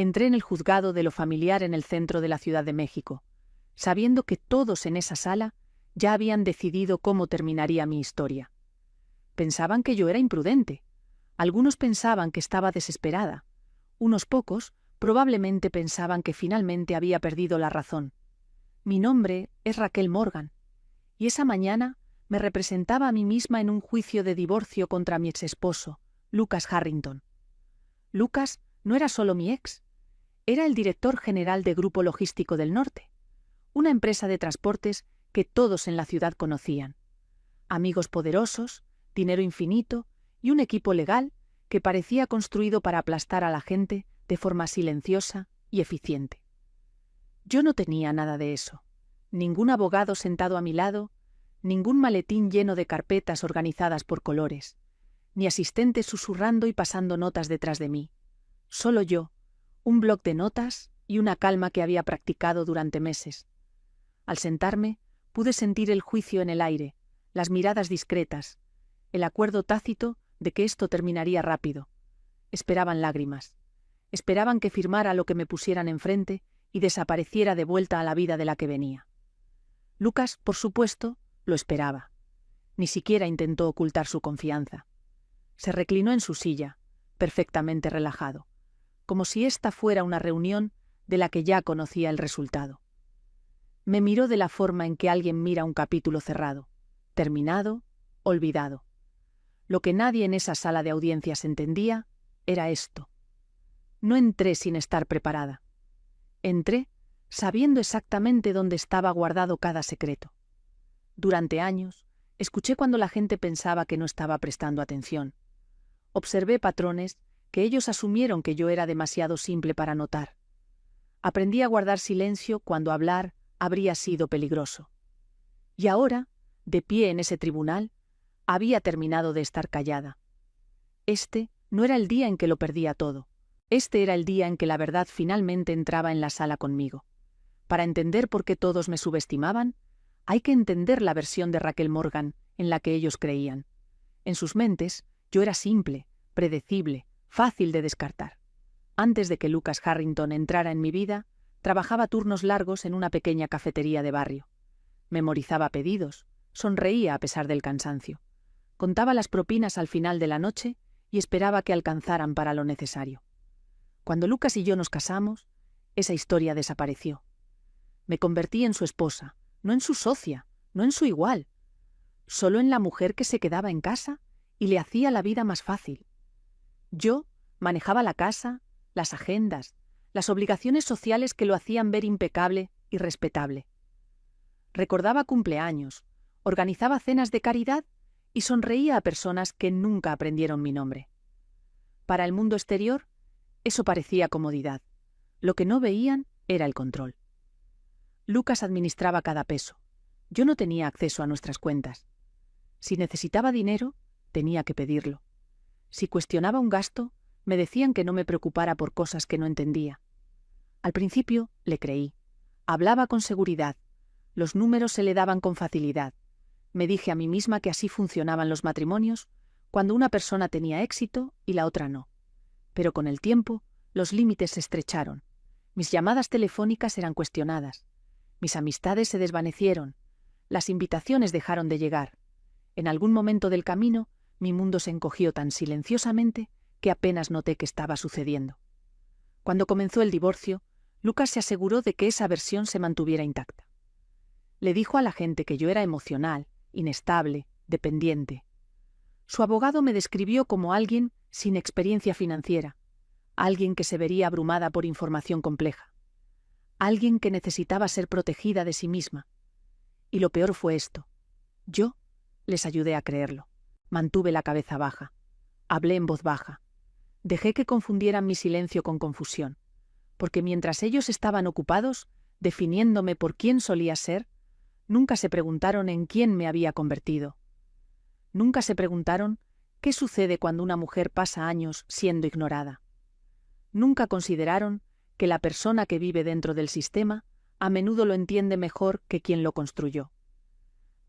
Entré en el juzgado de lo familiar en el centro de la Ciudad de México, sabiendo que todos en esa sala ya habían decidido cómo terminaría mi historia. Pensaban que yo era imprudente. Algunos pensaban que estaba desesperada. Unos pocos probablemente pensaban que finalmente había perdido la razón. Mi nombre es Raquel Morgan, y esa mañana me representaba a mí misma en un juicio de divorcio contra mi exesposo, Lucas Harrington. Lucas no era solo mi ex, era el director general de Grupo Logístico del Norte, una empresa de transportes que todos en la ciudad conocían. Amigos poderosos, dinero infinito y un equipo legal que parecía construido para aplastar a la gente de forma silenciosa y eficiente. Yo no tenía nada de eso, ningún abogado sentado a mi lado, ningún maletín lleno de carpetas organizadas por colores, ni asistentes susurrando y pasando notas detrás de mí. Solo yo, un bloc de notas y una calma que había practicado durante meses. Al sentarme, pude sentir el juicio en el aire, las miradas discretas, el acuerdo tácito de que esto terminaría rápido. Esperaban lágrimas. Esperaban que firmara lo que me pusieran enfrente y desapareciera de vuelta a la vida de la que venía. Lucas, por supuesto, lo esperaba. Ni siquiera intentó ocultar su confianza. Se reclinó en su silla, perfectamente relajado, como si esta fuera una reunión de la que ya conocía el resultado. Me miró de la forma en que alguien mira un capítulo cerrado, terminado, olvidado. Lo que nadie en esa sala de audiencias entendía era esto. No entré sin estar preparada. Entré sabiendo exactamente dónde estaba guardado cada secreto. Durante años, escuché cuando la gente pensaba que no estaba prestando atención. Observé patrones que ellos asumieron que yo era demasiado simple para notar. Aprendí a guardar silencio cuando hablar habría sido peligroso. Y ahora, de pie en ese tribunal, había terminado de estar callada. Este no era el día en que lo perdía todo. Este era el día en que la verdad finalmente entraba en la sala conmigo. Para entender por qué todos me subestimaban, hay que entender la versión de Raquel Morgan en la que ellos creían. En sus mentes, yo era simple, predecible, fácil de descartar. Antes de que Lucas Harrington entrara en mi vida, trabajaba turnos largos en una pequeña cafetería de barrio. Memorizaba pedidos, sonreía a pesar del cansancio. Contaba las propinas al final de la noche y esperaba que alcanzaran para lo necesario. Cuando Lucas y yo nos casamos, esa historia desapareció. Me convertí en su esposa, no en su socia, no en su igual, solo en la mujer que se quedaba en casa y le hacía la vida más fácil. Yo manejaba la casa, las agendas, las obligaciones sociales que lo hacían ver impecable y respetable. Recordaba cumpleaños, organizaba cenas de caridad y sonreía a personas que nunca aprendieron mi nombre. Para el mundo exterior, eso parecía comodidad. Lo que no veían era el control. Lucas administraba cada peso. Yo no tenía acceso a nuestras cuentas. Si necesitaba dinero, tenía que pedirlo. Si cuestionaba un gasto, me decían que no me preocupara por cosas que no entendía. Al principio le creí. Hablaba con seguridad. Los números se le daban con facilidad. Me dije a mí misma que así funcionaban los matrimonios, cuando una persona tenía éxito y la otra no. Pero con el tiempo, los límites se estrecharon. Mis llamadas telefónicas eran cuestionadas. Mis amistades se desvanecieron. Las invitaciones dejaron de llegar. En algún momento del camino, mi mundo se encogió tan silenciosamente que apenas noté que estaba sucediendo. Cuando comenzó el divorcio, Lucas se aseguró de que esa versión se mantuviera intacta. Le dijo a la gente que yo era emocional, inestable, dependiente. Su abogado me describió como alguien sin experiencia financiera, alguien que se vería abrumada por información compleja, alguien que necesitaba ser protegida de sí misma. Y lo peor fue esto. Yo les ayudé a creerlo. Mantuve la cabeza baja. Hablé en voz baja. Dejé que confundieran mi silencio con confusión, porque mientras ellos estaban ocupados definiéndome por quién solía ser, nunca se preguntaron en quién me había convertido. Nunca se preguntaron qué sucede cuando una mujer pasa años siendo ignorada. Nunca consideraron que la persona que vive dentro del sistema a menudo lo entiende mejor que quien lo construyó.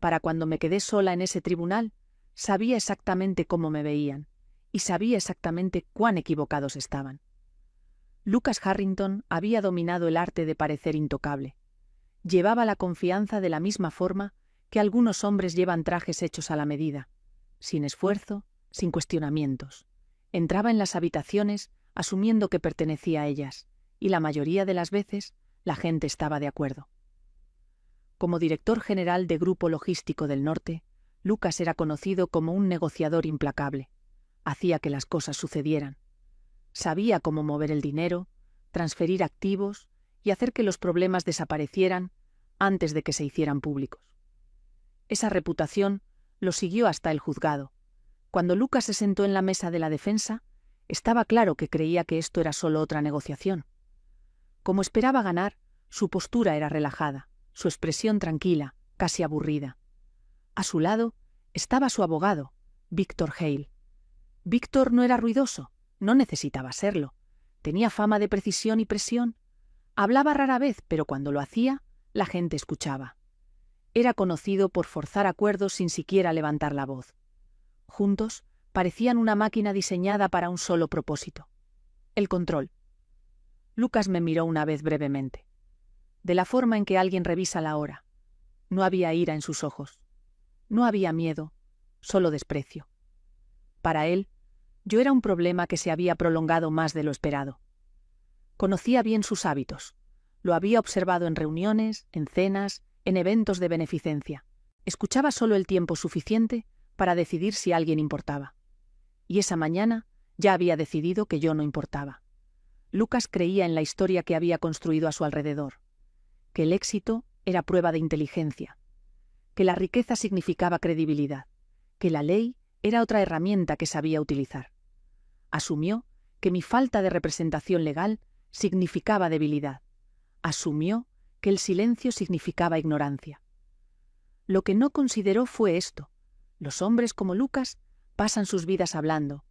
Para cuando me quedé sola en ese tribunal, sabía exactamente cómo me veían y sabía exactamente cuán equivocados estaban. Lucas Harrington había dominado el arte de parecer intocable. Llevaba la confianza de la misma forma que algunos hombres llevan trajes hechos a la medida, sin esfuerzo, sin cuestionamientos. Entraba en las habitaciones asumiendo que pertenecía a ellas, y la mayoría de las veces la gente estaba de acuerdo. Como director general de Grupo Logístico del Norte, Lucas era conocido como un negociador implacable. Hacía que las cosas sucedieran. Sabía cómo mover el dinero, transferir activos y hacer que los problemas desaparecieran antes de que se hicieran públicos. Esa reputación lo siguió hasta el juzgado. Cuando Lucas se sentó en la mesa de la defensa, estaba claro que creía que esto era solo otra negociación. Como esperaba ganar, su postura era relajada, su expresión tranquila, casi aburrida. A su lado estaba su abogado, Víctor Hale. Víctor no era ruidoso, no necesitaba serlo. Tenía fama de precisión y presión. Hablaba rara vez, pero cuando lo hacía, la gente escuchaba. Era conocido por forzar acuerdos sin siquiera levantar la voz. Juntos, parecían una máquina diseñada para un solo propósito: el control. Lucas me miró una vez brevemente. De la forma en que alguien revisa la hora. No había ira en sus ojos. No había miedo, solo desprecio. Para él, yo era un problema que se había prolongado más de lo esperado. Conocía bien sus hábitos. Lo había observado en reuniones, en cenas, en eventos de beneficencia. Escuchaba solo el tiempo suficiente para decidir si alguien importaba. Y esa mañana ya había decidido que yo no importaba. Lucas creía en la historia que había construido a su alrededor, que el éxito era prueba de inteligencia, que la riqueza significaba credibilidad, que la ley era otra herramienta que sabía utilizar. Asumió que mi falta de representación legal significaba debilidad. Asumió que el silencio significaba ignorancia. Lo que no consideró fue esto: los hombres como Lucas pasan sus vidas hablando,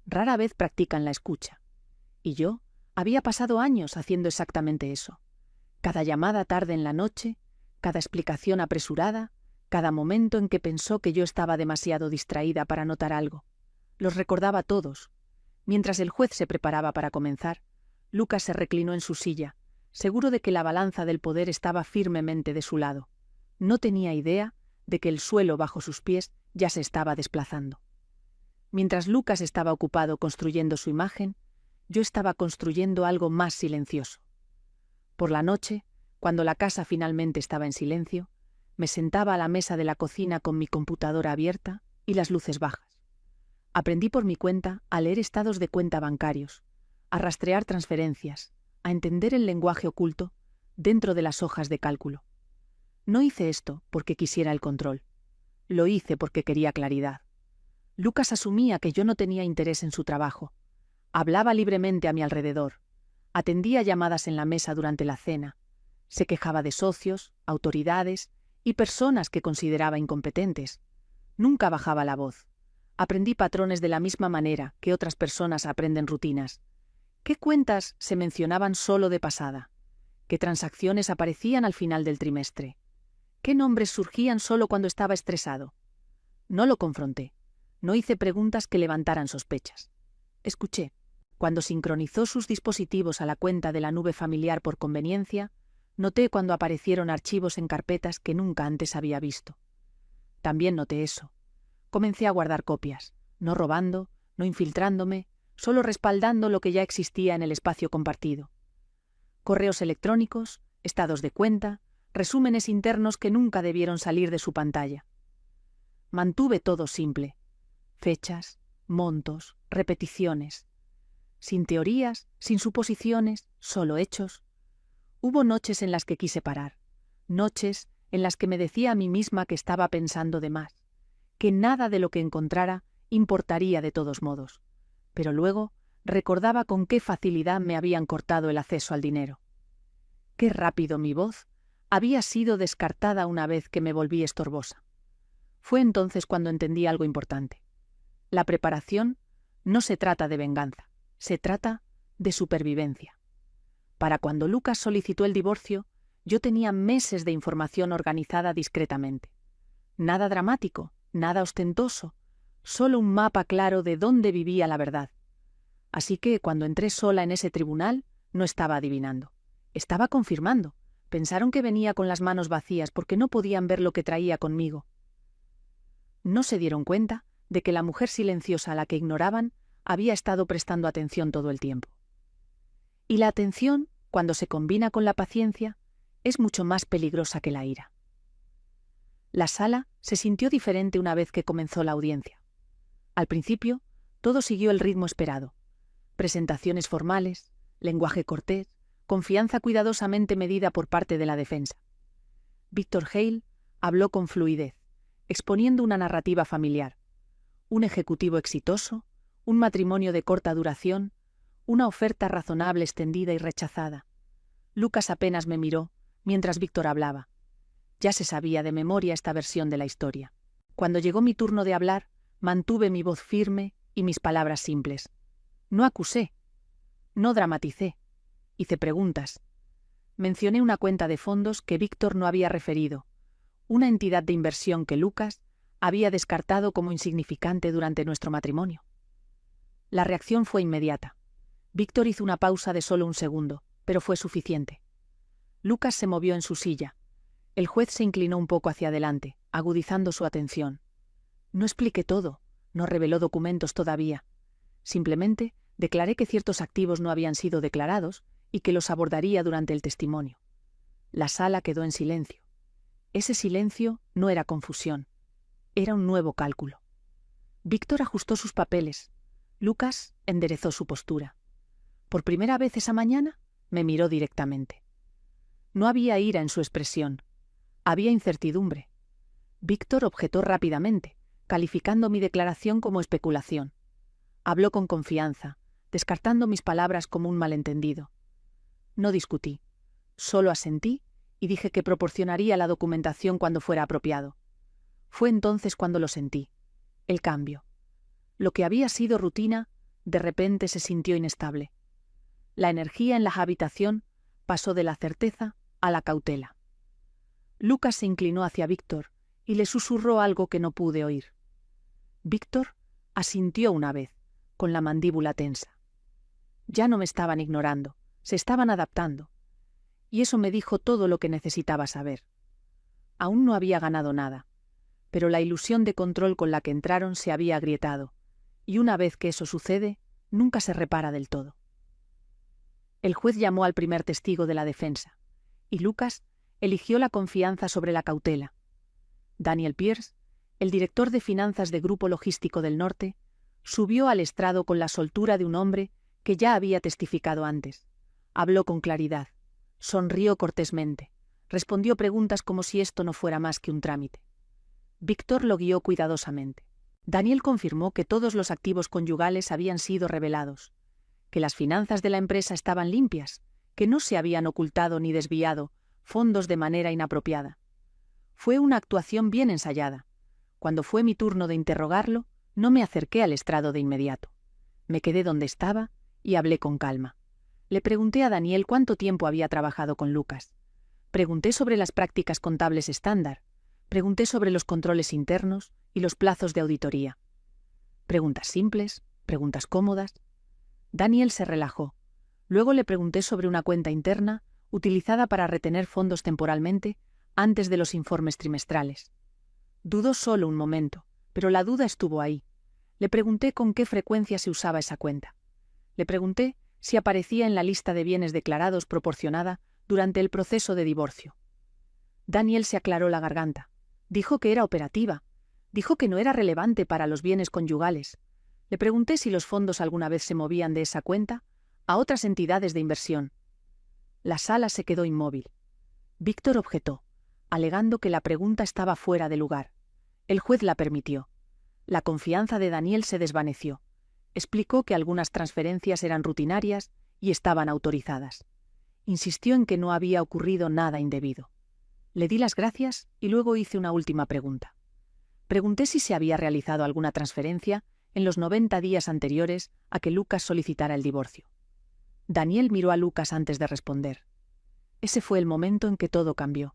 rara vez practican la escucha. Y yo había pasado años haciendo exactamente eso. Cada llamada tarde en la noche, cada explicación apresurada, cada momento en que pensó que yo estaba demasiado distraída para notar algo. Los recordaba todos. Mientras el juez se preparaba para comenzar, Lucas se reclinó en su silla, seguro de que la balanza del poder estaba firmemente de su lado. No tenía idea de que el suelo bajo sus pies ya se estaba desplazando. Mientras Lucas estaba ocupado construyendo su imagen, yo estaba construyendo algo más silencioso. Por la noche, cuando la casa finalmente estaba en silencio, me sentaba a la mesa de la cocina con mi computadora abierta y las luces bajas. Aprendí por mi cuenta a leer estados de cuenta bancarios, a rastrear transferencias, a entender el lenguaje oculto dentro de las hojas de cálculo. No hice esto porque quisiera el control. Lo hice porque quería claridad. Lucas asumía que yo no tenía interés en su trabajo. Hablaba libremente a mi alrededor. Atendía llamadas en la mesa durante la cena. Se quejaba de socios, autoridades y personas que consideraba incompetentes. Nunca bajaba la voz. Aprendí patrones de la misma manera que otras personas aprenden rutinas. ¿Qué cuentas se mencionaban solo de pasada? ¿Qué transacciones aparecían al final del trimestre? ¿Qué nombres surgían solo cuando estaba estresado? No lo confronté. No hice preguntas que levantaran sospechas. Escuché. Cuando sincronizó sus dispositivos a la cuenta de la nube familiar por conveniencia, noté cuando aparecieron archivos en carpetas que nunca antes había visto. También noté eso. Comencé a guardar copias, no robando, no infiltrándome, solo respaldando lo que ya existía en el espacio compartido. Correos electrónicos, estados de cuenta, resúmenes internos que nunca debieron salir de su pantalla. Mantuve todo simple. Fechas, montos, repeticiones. Sin teorías, sin suposiciones, solo hechos. Hubo noches en las que quise parar. Noches en las que me decía a mí misma que estaba pensando de más, que nada de lo que encontrara importaría de todos modos. Pero luego recordaba con qué facilidad me habían cortado el acceso al dinero. Qué rápido mi voz había sido descartada una vez que me volví estorbosa. Fue entonces cuando entendí algo importante. La preparación no se trata de venganza, se trata de supervivencia. Para cuando Lucas solicitó el divorcio, yo tenía meses de información organizada discretamente. Nada dramático, nada ostentoso, solo un mapa claro de dónde vivía la verdad. Así que, cuando entré sola en ese tribunal, No estaba adivinando. Estaba confirmando. Pensaron que venía con las manos vacías porque no podían ver lo que traía conmigo. No se dieron cuenta de que la mujer silenciosa a la que ignoraban había estado prestando atención todo el tiempo. Y la atención, cuando se combina con la paciencia, es mucho más peligrosa que la ira. La sala se sintió diferente una vez que comenzó la audiencia. Al principio, todo siguió el ritmo esperado. Presentaciones formales, lenguaje cortés, confianza cuidadosamente medida por parte de la defensa. Víctor Hale habló con fluidez, exponiendo una narrativa familiar, un ejecutivo exitoso, un matrimonio de corta duración, una oferta razonable extendida y rechazada. Lucas apenas me miró mientras Víctor hablaba. Ya se sabía de memoria esta versión de la historia. Cuando llegó mi turno de hablar, mantuve mi voz firme y mis palabras simples. No acusé, no dramaticé, hice preguntas. Mencioné una cuenta de fondos que Víctor no había referido, una entidad de inversión que Lucas había descartado como insignificante durante nuestro matrimonio. La reacción fue inmediata. Víctor hizo una pausa de solo un segundo, pero fue suficiente. Lucas se movió en su silla. El juez se inclinó un poco hacia adelante, agudizando su atención. No expliqué todo, no reveló documentos todavía. Simplemente declaré que ciertos activos no habían sido declarados y que los abordaría durante el testimonio. La sala quedó en silencio. Ese silencio no era confusión, era un nuevo cálculo. Víctor ajustó sus papeles. Lucas enderezó su postura. Por primera vez esa mañana, me miró directamente. No había ira en su expresión. Había incertidumbre. Víctor objetó rápidamente, calificando mi declaración como especulación. Habló con confianza, descartando mis palabras como un malentendido. No discutí. Solo asentí y dije que proporcionaría la documentación cuando fuera apropiado. Fue entonces cuando lo sentí. El cambio. Lo que había sido rutina, de repente se sintió inestable. La energía en la habitación pasó de la certeza a la cautela. Lucas se inclinó hacia Víctor y le susurró algo que no pude oír. Víctor asintió una vez, con la mandíbula tensa. Ya no me estaban ignorando, se estaban adaptando. Y eso me dijo todo lo que necesitaba saber. Aún no había ganado nada, pero la ilusión de control con la que entraron se había agrietado, y una vez que eso sucede, nunca se repara del todo. El juez llamó al primer testigo de la defensa, y Lucas eligió la confianza sobre la cautela. Daniel Pierce, el director de finanzas de Grupo Logístico del Norte, subió al estrado con la soltura de un hombre que ya había testificado antes. Habló con claridad, sonrió cortésmente, respondió preguntas como si esto no fuera más que un trámite. Víctor lo guió cuidadosamente. Daniel confirmó que todos los activos conyugales habían sido revelados, que las finanzas de la empresa estaban limpias, que no se habían ocultado ni desviado fondos de manera inapropiada. Fue una actuación bien ensayada. Cuando fue mi turno de interrogarlo, no me acerqué al estrado de inmediato. Me quedé donde estaba y hablé con calma. Le pregunté a Daniel cuánto tiempo había trabajado con Lucas. Pregunté sobre las prácticas contables estándar. Pregunté sobre los controles internos y los plazos de auditoría. Preguntas simples, preguntas cómodas. Daniel se relajó. Luego le pregunté sobre una cuenta interna utilizada para retener fondos temporalmente antes de los informes trimestrales. Dudó solo un momento, pero la duda estuvo ahí. Le pregunté con qué frecuencia se usaba esa cuenta. Le pregunté si aparecía en la lista de bienes declarados proporcionada durante el proceso de divorcio. Daniel se aclaró la garganta. Dijo que era operativa. Dijo que no era relevante para los bienes conyugales. Le pregunté si los fondos alguna vez se movían de esa cuenta a otras entidades de inversión. La sala se quedó inmóvil. Víctor objetó, alegando que la pregunta estaba fuera de lugar. El juez la permitió. La confianza de Daniel se desvaneció. Explicó que algunas transferencias eran rutinarias y estaban autorizadas. Insistió en que no había ocurrido nada indebido. Le di las gracias y luego hice una última pregunta. Pregunté si se había realizado alguna transferencia en los 90 días anteriores a que Lucas solicitara el divorcio. Daniel miró a Lucas antes de responder. Ese fue el momento en que todo cambió.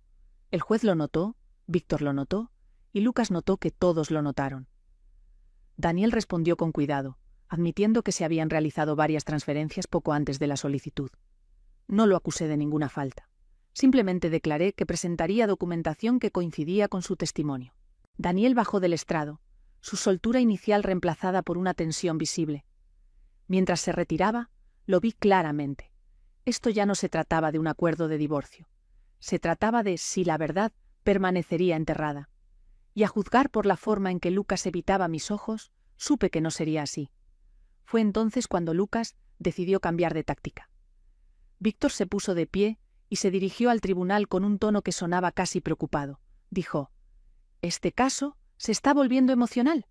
El juez lo notó, Víctor lo notó, y Lucas notó que todos lo notaron. Daniel respondió con cuidado, admitiendo que se habían realizado varias transferencias poco antes de la solicitud. No lo acusé de ninguna falta. Simplemente declaré que presentaría documentación que coincidía con su testimonio. Daniel bajó del estrado, su soltura inicial reemplazada por una tensión visible. Mientras se retiraba, lo vi claramente. Esto ya no se trataba de un acuerdo de divorcio. Se trataba de si la verdad permanecería enterrada. Y a juzgar por la forma en que Lucas evitaba mis ojos, supe que no sería así. Fue entonces cuando Lucas decidió cambiar de táctica. Víctor se puso de pie y se dirigió al tribunal con un tono que sonaba casi preocupado. Dijo: «¿Este caso se está volviendo emocional?».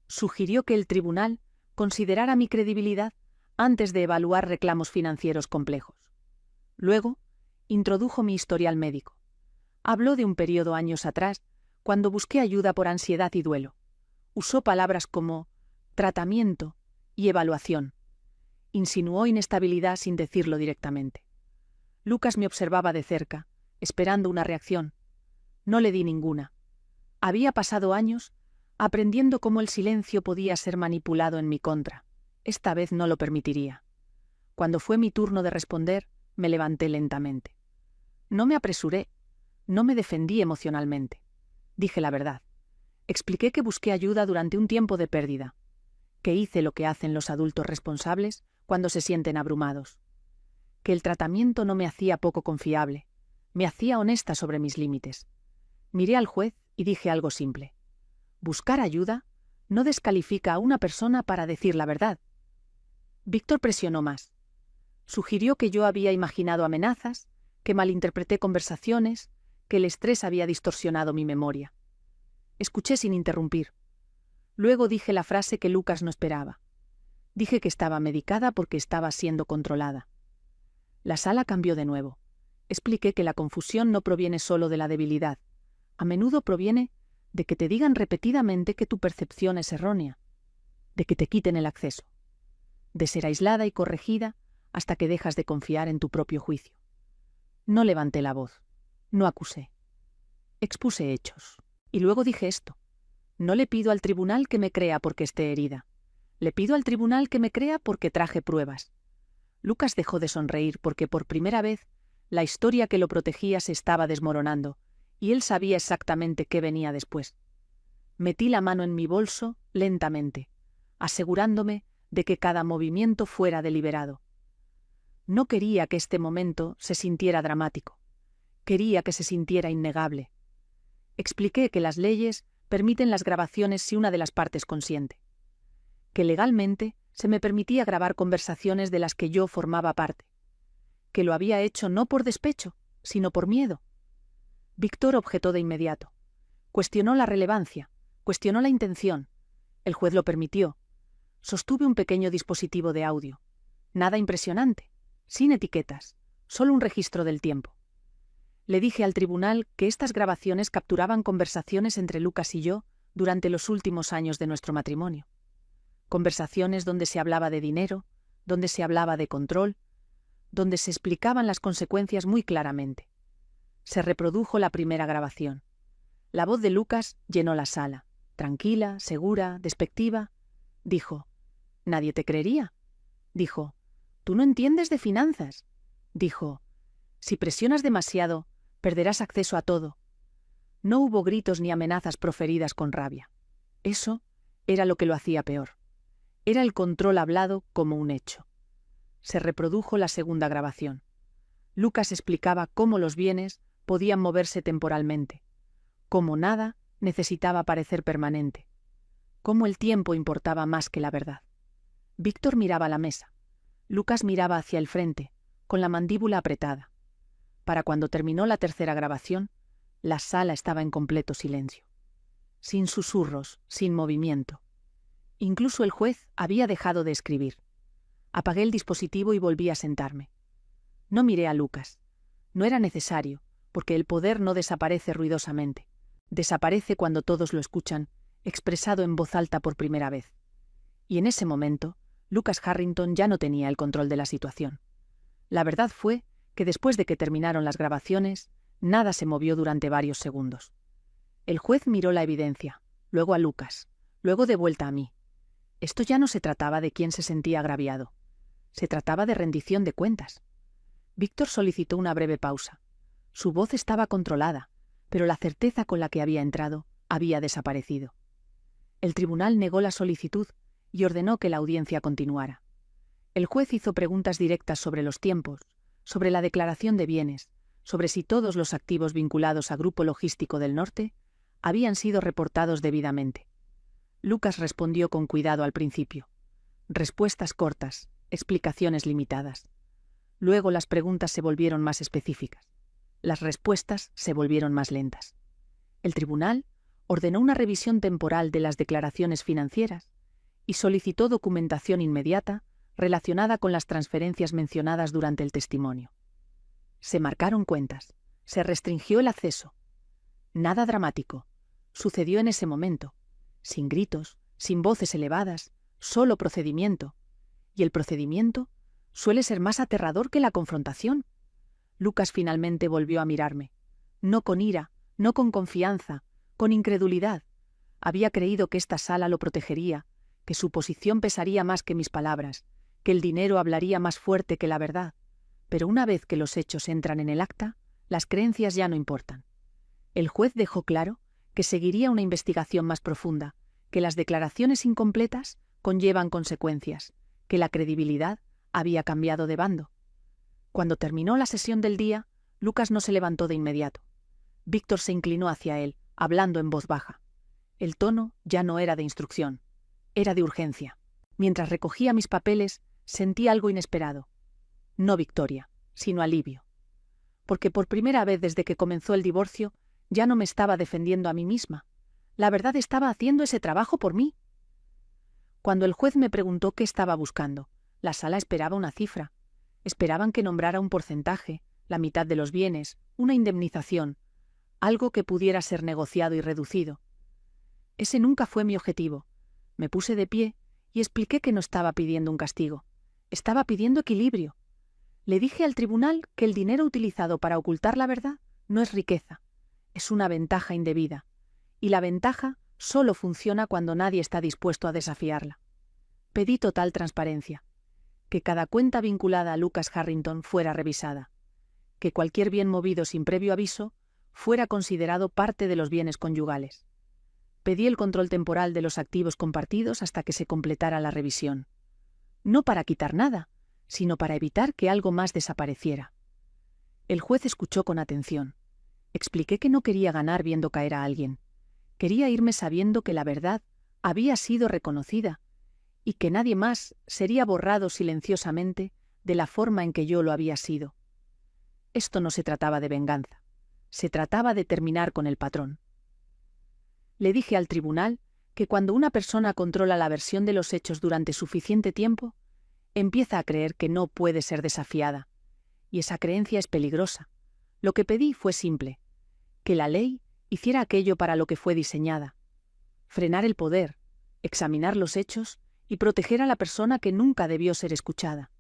Sugirió que el tribunal considerara mi credibilidad antes de evaluar reclamos financieros complejos. Luego, introdujo mi historial médico. Habló de un periodo años atrás, cuando busqué ayuda por ansiedad y duelo. Usó palabras como tratamiento y evaluación. Insinuó inestabilidad sin decirlo directamente. Lucas me observaba de cerca, esperando una reacción. No le di ninguna. Había pasado años aprendiendo cómo el silencio podía ser manipulado en mi contra. Esta vez no lo permitiría. Cuando fue mi turno de responder, me levanté lentamente. No me apresuré, no me defendí emocionalmente. Dije la verdad. Expliqué que busqué ayuda durante un tiempo de pérdida, que hice lo que hacen los adultos responsables cuando se sienten abrumados, que el tratamiento no me hacía poco confiable, me hacía honesta sobre mis límites. Miré al juez y dije algo simple. Buscar ayuda no descalifica a una persona para decir la verdad. Víctor presionó más. Sugirió que yo había imaginado amenazas, que malinterpreté conversaciones, que el estrés había distorsionado mi memoria. Escuché sin interrumpir. Luego dije la frase que Lucas no esperaba. Dije que estaba medicada porque estaba siendo controlada. La sala cambió de nuevo. Expliqué que la confusión no proviene solo de la debilidad. A menudo proviene de que te digan repetidamente que tu percepción es errónea, de que te quiten el acceso, de ser aislada y corregida hasta que dejas de confiar en tu propio juicio. No levanté la voz, no acusé. Expuse hechos. Y luego dije esto. No le pido al tribunal que me crea porque esté herida. Le pido al tribunal que me crea porque traje pruebas. Lucas dejó de sonreír porque por primera vez la historia que lo protegía se estaba desmoronando, y él sabía exactamente qué venía después. Metí la mano en mi bolso lentamente, asegurándome de que cada movimiento fuera deliberado. No quería que este momento se sintiera dramático. Quería que se sintiera innegable. Expliqué que las leyes permiten las grabaciones si una de las partes consiente. Que legalmente se me permitía grabar conversaciones de las que yo formaba parte. Que lo había hecho no por despecho, sino por miedo. Víctor objetó de inmediato. Cuestionó la relevancia, cuestionó la intención. El juez lo permitió. Sostuve un pequeño dispositivo de audio. Nada impresionante, sin etiquetas, solo un registro del tiempo. Le dije al tribunal que estas grabaciones capturaban conversaciones entre Lucas y yo durante los últimos años de nuestro matrimonio. Conversaciones donde se hablaba de dinero, donde se hablaba de control, donde se explicaban las consecuencias muy claramente. Se reprodujo la primera grabación. La voz de Lucas llenó la sala, tranquila, segura, despectiva. Dijo: «Nadie te creería». Dijo: «Tú no entiendes de finanzas». Dijo: «Si presionas demasiado, perderás acceso a todo». No hubo gritos ni amenazas proferidas con rabia. Eso era lo que lo hacía peor. Era el control hablado como un hecho. Se reprodujo la segunda grabación. Lucas explicaba cómo los bienes podían moverse temporalmente, cómo nada necesitaba parecer permanente, cómo el tiempo importaba más que la verdad. Víctor miraba la mesa. Lucas miraba hacia el frente, con la mandíbula apretada. Para cuando terminó la tercera grabación, la sala estaba en completo silencio. Sin susurros, sin movimiento. Incluso el juez había dejado de escribir. Apagué el dispositivo y volví a sentarme. No miré a Lucas. No era necesario, porque el poder no desaparece ruidosamente. Desaparece cuando todos lo escuchan, expresado en voz alta por primera vez. Y en ese momento, Lucas Harrington ya no tenía el control de la situación. La verdad fue que después de que terminaron las grabaciones, nada se movió durante varios segundos. El juez miró la evidencia, luego a Lucas, luego de vuelta a mí. Esto ya no se trataba de quién se sentía agraviado. Se trataba de rendición de cuentas. Víctor solicitó una breve pausa. Su voz estaba controlada, pero la certeza con la que había entrado había desaparecido. El tribunal negó la solicitud y ordenó que la audiencia continuara. El juez hizo preguntas directas sobre los tiempos, sobre la declaración de bienes, sobre si todos los activos vinculados a Grupo Logístico del Norte habían sido reportados debidamente. Lucas respondió con cuidado al principio. Respuestas cortas, explicaciones limitadas. Luego las preguntas se volvieron más específicas. Las respuestas se volvieron más lentas. El tribunal ordenó una revisión temporal de las declaraciones financieras y solicitó documentación inmediata relacionada con las transferencias mencionadas durante el testimonio. Se marcaron cuentas, se restringió el acceso. Nada dramático. Sucedió en ese momento, sin gritos, sin voces elevadas, solo procedimiento. Y el procedimiento suele ser más aterrador que la confrontación. Lucas finalmente volvió a mirarme. No con ira, no con confianza, con incredulidad. Había creído que esta sala lo protegería, que su posición pesaría más que mis palabras, que el dinero hablaría más fuerte que la verdad. Pero una vez que los hechos entran en el acta, las creencias ya no importan. El juez dejó claro que seguiría una investigación más profunda, que las declaraciones incompletas conllevan consecuencias, que la credibilidad había cambiado de bando. Cuando terminó la sesión del día, Lucas no se levantó de inmediato. Víctor se inclinó hacia él, hablando en voz baja. El tono ya no era de instrucción, era de urgencia. Mientras recogía mis papeles, sentí algo inesperado. No victoria, sino alivio. Porque por primera vez desde que comenzó el divorcio, ya no me estaba defendiendo a mí misma. La verdad estaba haciendo ese trabajo por mí. Cuando el juez me preguntó qué estaba buscando, la sala esperaba una cifra. Esperaban que nombrara un porcentaje, la mitad de los bienes, una indemnización, algo que pudiera ser negociado y reducido. Ese nunca fue mi objetivo. Me puse de pie y expliqué que no estaba pidiendo un castigo. Estaba pidiendo equilibrio. Le dije al tribunal que el dinero utilizado para ocultar la verdad no es riqueza, es una ventaja indebida. Y la ventaja solo funciona cuando nadie está dispuesto a desafiarla. Pedí total transparencia. Que cada cuenta vinculada a Lucas Harrington fuera revisada. Que cualquier bien movido sin previo aviso fuera considerado parte de los bienes conyugales. Pedí el control temporal de los activos compartidos hasta que se completara la revisión. No para quitar nada, sino para evitar que algo más desapareciera. El juez escuchó con atención. Expliqué que no quería ganar viendo caer a alguien. Quería irme sabiendo que la verdad había sido reconocida y que nadie más sería borrado silenciosamente de la forma en que yo lo había sido. Esto no se trataba de venganza. Se trataba de terminar con el patrón. Le dije al tribunal que cuando una persona controla la versión de los hechos durante suficiente tiempo, empieza a creer que no puede ser desafiada. Y esa creencia es peligrosa. Lo que pedí fue simple: que la ley hiciera aquello para lo que fue diseñada. Frenar el poder, examinar los hechos y proteger a la persona que nunca debió ser escuchada.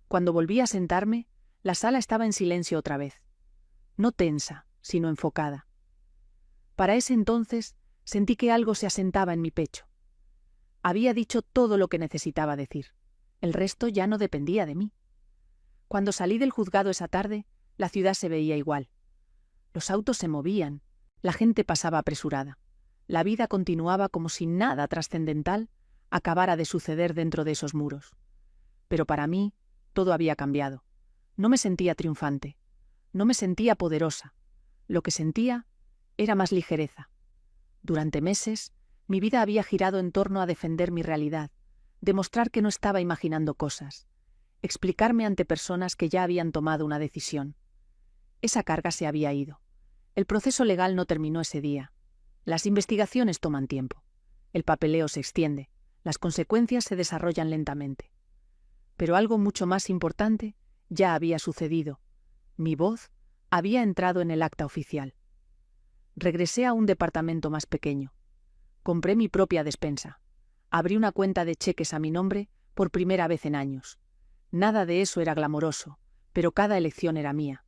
Cuando volví a sentarme, la sala estaba en silencio otra vez. No tensa, sino enfocada. Para ese entonces, sentí que algo se asentaba en mi pecho. Había dicho todo lo que necesitaba decir. El resto ya no dependía de mí. Cuando salí del juzgado esa tarde, la ciudad se veía igual. Los autos se movían, la gente pasaba apresurada. La vida continuaba como si nada trascendental acabara de suceder dentro de esos muros. Pero para mí, todo había cambiado. No me sentía triunfante. No me sentía poderosa. Lo que sentía era más ligereza. Durante meses, mi vida había girado en torno a defender mi realidad, demostrar que no estaba imaginando cosas, explicarme ante personas que ya habían tomado una decisión. Esa carga se había ido. El proceso legal no terminó ese día. Las investigaciones toman tiempo. El papeleo se extiende. Las consecuencias se desarrollan lentamente. Pero algo mucho más importante ya había sucedido. Mi voz había entrado en el acta oficial. Regresé a un departamento más pequeño. Compré mi propia despensa. Abrí una cuenta de cheques a mi nombre por primera vez en años. Nada de eso era glamoroso, pero cada elección era mía.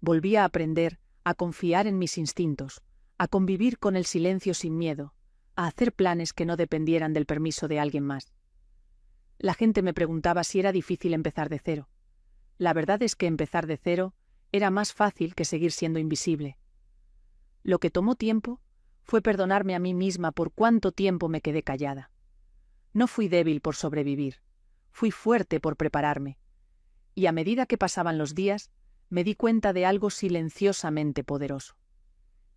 Volví a aprender, a confiar en mis instintos, a convivir con el silencio sin miedo, a hacer planes que no dependieran del permiso de alguien más. La gente me preguntaba si era difícil empezar de cero. La verdad es que empezar de cero era más fácil que seguir siendo invisible. Lo que tomó tiempo fue perdonarme a mí misma por cuánto tiempo me quedé callada. No fui débil por sobrevivir, fui fuerte por prepararme. Y a medida que pasaban los días, me di cuenta de algo silenciosamente poderoso.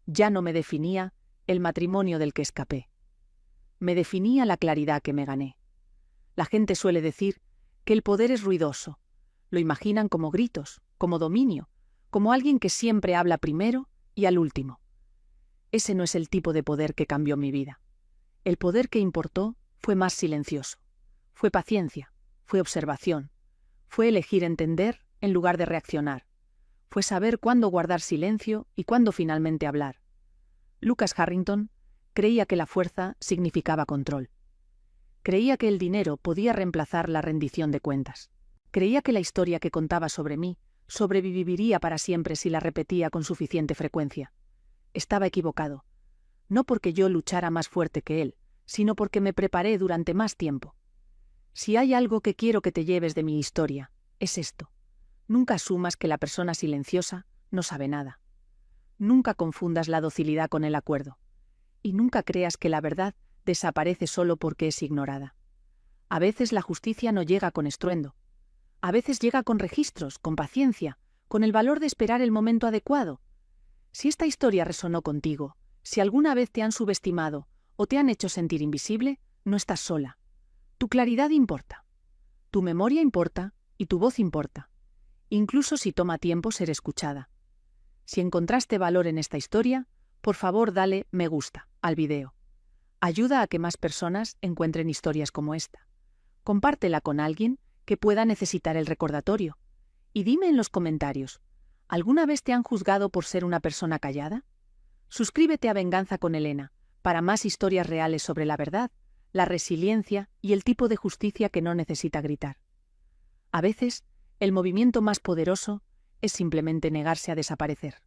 Ya no me definía el matrimonio del que escapé. Me definía la claridad que me gané. La gente suele decir que el poder es ruidoso. Lo imaginan como gritos, como dominio, como alguien que siempre habla primero y al último. Ese no es el tipo de poder que cambió mi vida. El poder que importó fue más silencioso. Fue paciencia, fue observación, fue elegir entender en lugar de reaccionar. Fue saber cuándo guardar silencio y cuándo finalmente hablar. Lucas Harrington creía que la fuerza significaba control. Creía que el dinero podía reemplazar la rendición de cuentas. Creía que la historia que contaba sobre mí sobreviviría para siempre si la repetía con suficiente frecuencia. Estaba equivocado. No porque yo luchara más fuerte que él, sino porque me preparé durante más tiempo. Si hay algo que quiero que te lleves de mi historia, es esto. Nunca asumas que la persona silenciosa no sabe nada. Nunca confundas la docilidad con el acuerdo. Y nunca creas que la verdad desaparece solo porque es ignorada. A veces la justicia no llega con estruendo. A veces llega con registros, con paciencia, con el valor de esperar el momento adecuado. Si esta historia resonó contigo, si alguna vez te han subestimado o te han hecho sentir invisible, no estás sola. Tu claridad importa. Tu memoria importa y tu voz importa. Incluso si toma tiempo ser escuchada. Si encontraste valor en esta historia, por favor dale me gusta al video. Ayuda a que más personas encuentren historias como esta. Compártela con alguien que pueda necesitar el recordatorio. Y dime en los comentarios, ¿alguna vez te han juzgado por ser una persona callada? Suscríbete a Venganza con Elena para más historias reales sobre la verdad, la resiliencia y el tipo de justicia que no necesita gritar. A veces, el movimiento más poderoso es simplemente negarse a desaparecer.